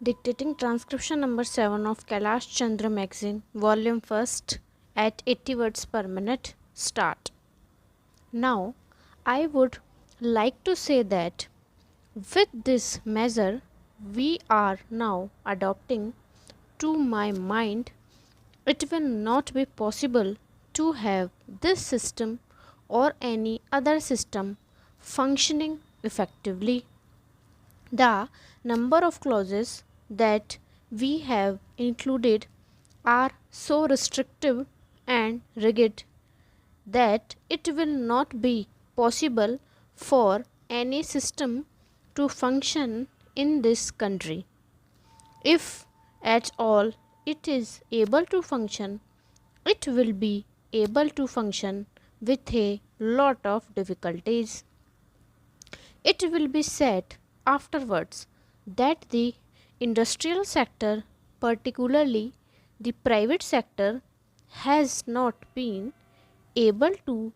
Dictating transcription number 7 of Kailash Chandra magazine, volume 1st at 80 words per minute. Start. Now, I would like to say that with this measure we are now adopting, to my mind, it will not be possible to have this system or any other system functioning effectively. The number of clauses that we have included are so restrictive and rigid that it will not be possible for any system to function in this country. If at all it is able to function, it will be able to function with a lot of difficulties. It will be said afterwards that the industrial sector, particularly the private sector, has not been able to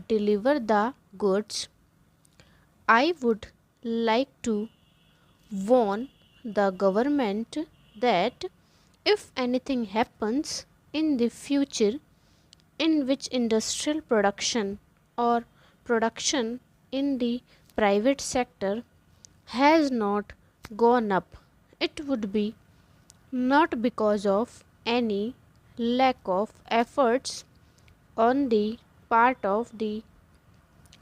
deliver the goods. I would like to warn the government that if anything happens in the future in which industrial production or production in the private sector has not gone up, it would be not because of any lack of efforts on the part of the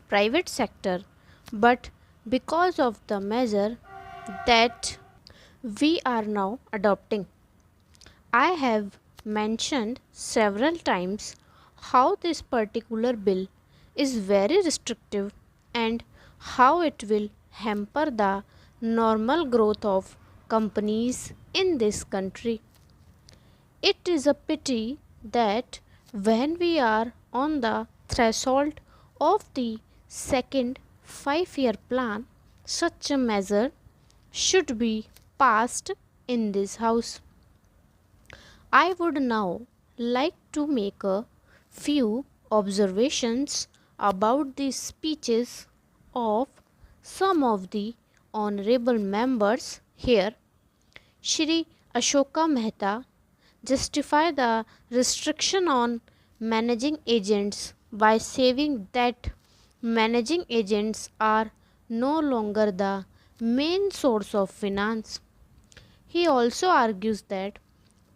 private sector, but because of the measure that we are now adopting. I have mentioned several times how this particular bill is very restrictive and how it will hamper the normal growth of companies in this country. It is a pity that when we are on the threshold of the second 5-year plan, such a measure should be passed in this house. I would now like to make a few observations about the speeches of some of the honorable members here. Shri Ashoka Mehta justify the restriction on managing agents by saying that managing agents are no longer the main source of finance. He also argues that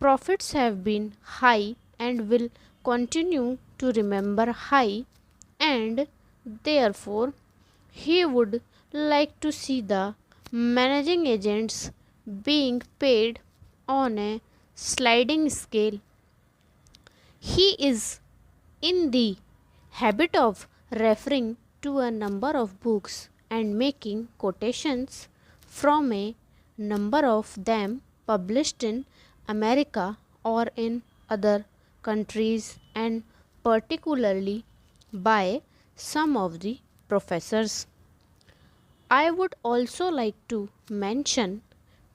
profits have been high and will continue to remain high, and therefore he would like to see the managing agents being paid on a sliding scale. He is in the habit of referring to a number of books and making quotations from a number of them published in America or in other countries, and particularly by some of the professors. I would also like to mention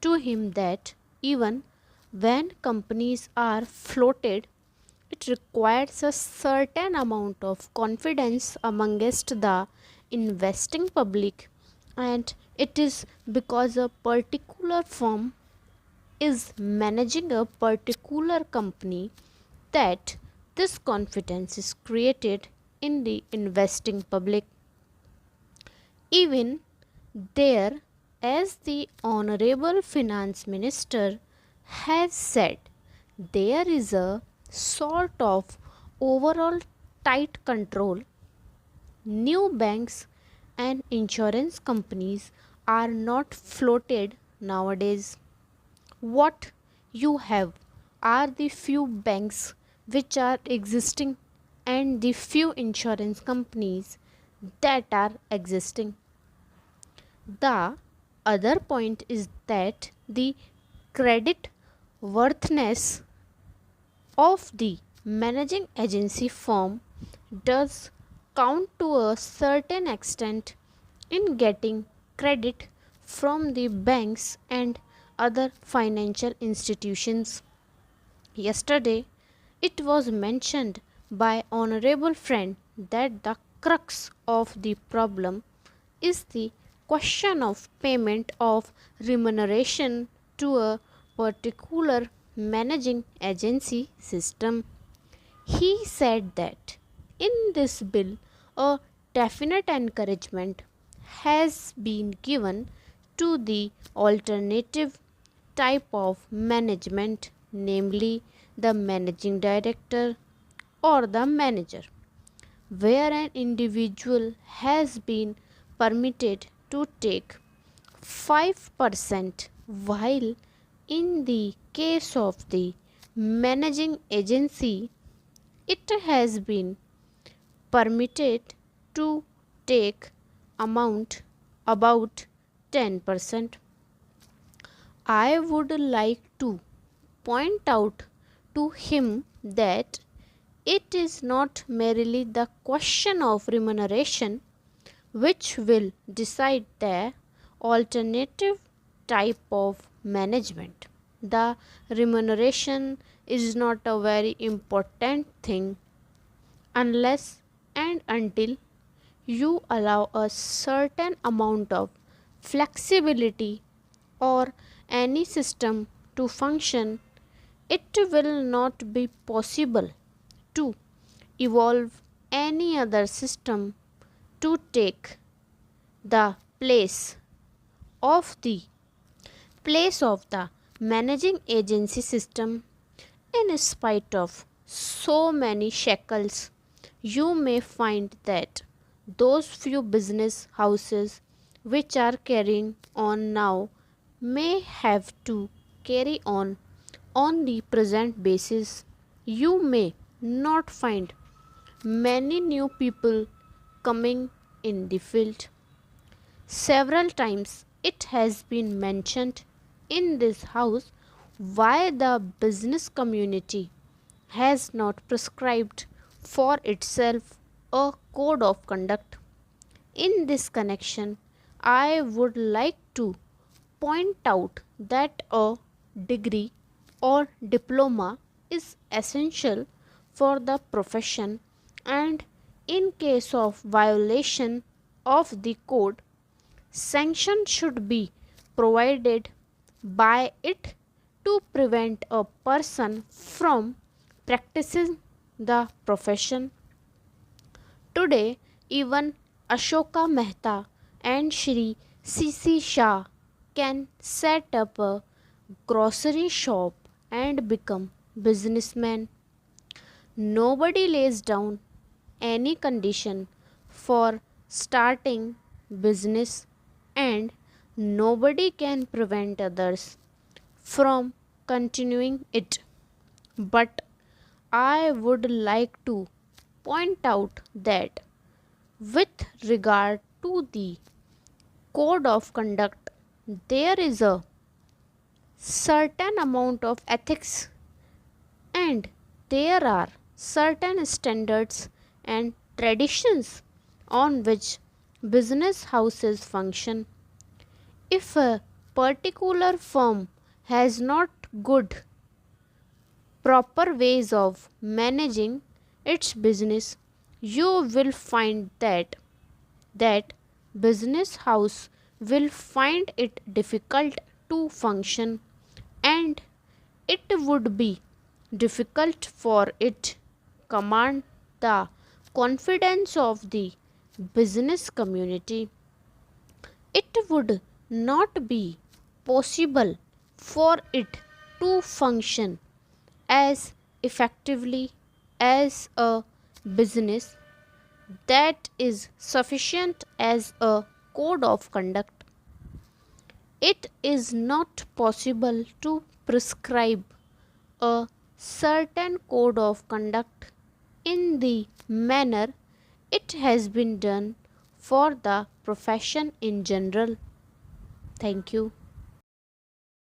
to him that even when companies are floated, it requires a certain amount of confidence amongst the investing public, and it is because a particular firm is managing a particular company that this confidence is created in the investing public. Even there, as the Honorable Finance Minister has said, there is a sort of overall tight control. New banks and insurance companies are not floated nowadays. What you have are the few banks which are existing and the few insurance companies that are existing. The other point is that the credit worthiness of the managing agency firm does count to a certain extent in getting credit from the banks and other financial institutions. Yesterday, it was mentioned by honorable friend that the crux of the problem is the question of payment of remuneration to a particular managing agency system. He said that in this bill, a definite encouragement has been given to the alternative type of management, namely the managing director or the manager, where an individual has been permitted to take 5%, while in the case of the managing agency, it has been permitted to take amount about 10%. I would like to point out to him that it is not merely the question of remuneration which will decide the alternative type of management. The remuneration is not a very important thing unless and until you allow a certain amount of flexibility or any system to function. It will not be possible to evolve any other system to take the place of the managing agency system. In spite of so many shackles, you may find that those few business houses which are carrying on now may have to carry on the present basis. You may not find many new people coming in the field. Several times it has been mentioned in this house why the business community has not prescribed for itself a code of conduct. In this connection, I would like to point out that a degree or diploma is essential for the profession, and in case of violation of the code, sanction should be provided by it to prevent a person from practicing the profession. Today, even Ashoka Mehta and Shri C.C. Shah can set up a grocery shop and become businessmen. Nobody lays down any condition for starting business, and nobody can prevent others from continuing it. But I would like to point out that with regard to the code of conduct, there is a certain amount of ethics, and there are certain standards and traditions on which business houses function. If a particular firm has not good proper ways of managing its business, you will find that business house will find it difficult to function, and it would be difficult for it command the confidence of the business community. It would not be possible for it to function as effectively as a business that is sufficient as a code of conduct. It is not possible to prescribe a certain code of conduct in the manner it has been done for the profession in general. Thank you.